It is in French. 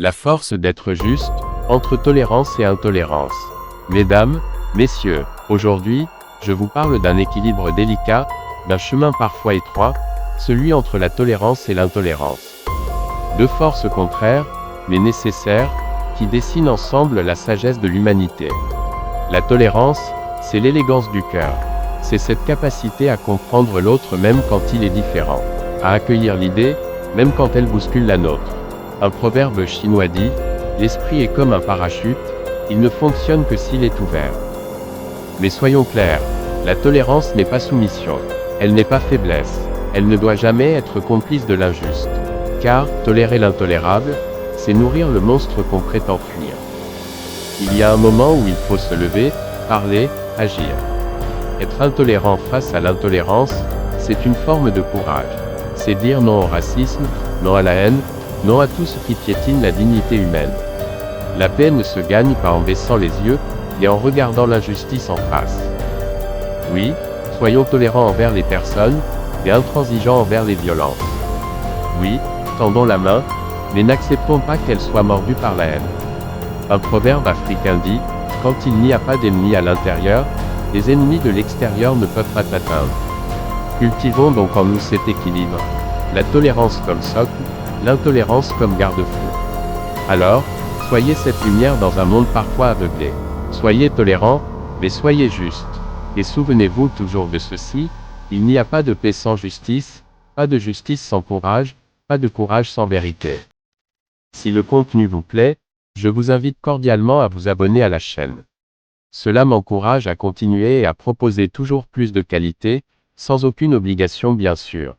La force d'être juste, entre tolérance et intolérance. Mesdames, messieurs, aujourd'hui, je vous parle d'un équilibre délicat, d'un chemin parfois étroit, celui entre la tolérance et l'intolérance. Deux forces contraires, mais nécessaires, qui dessinent ensemble la sagesse de l'humanité. La tolérance, c'est l'élégance du cœur. C'est cette capacité à comprendre l'autre même quand il est différent, à accueillir l'idée, même quand elle bouscule la nôtre. Un proverbe chinois dit, l'esprit est comme un parachute, il ne fonctionne que s'il est ouvert. Mais soyons clairs, la tolérance n'est pas soumission, elle n'est pas faiblesse, elle ne doit jamais être complice de l'injuste. Car, tolérer l'intolérable, c'est nourrir le monstre qu'on prétend fuir. Il y a un moment où il faut se lever, parler, agir. Être intolérant face à l'intolérance, c'est une forme de courage. C'est dire non au racisme, non à la haine, non à tout ce qui piétine la dignité humaine. La paix ne se gagne pas en baissant les yeux, et en regardant l'injustice en face. Oui, soyons tolérants envers les personnes, et intransigeants envers les violences. Oui, tendons la main, mais n'acceptons pas qu'elle soit mordue par la haine. Un proverbe africain dit, quand il n'y a pas d'ennemis à l'intérieur, les ennemis de l'extérieur ne peuvent pas t'atteindre. Cultivons donc en nous cet équilibre. La tolérance comme socle, l'intolérance comme garde-fou. Alors, soyez cette lumière dans un monde parfois aveuglé. Soyez tolérants, mais soyez justes. Et souvenez-vous toujours de ceci, il n'y a pas de paix sans justice, pas de justice sans courage, pas de courage sans vérité. Si le contenu vous plaît, je vous invite cordialement à vous abonner à la chaîne. Cela m'encourage à continuer et à proposer toujours plus de qualité, sans aucune obligation bien sûr.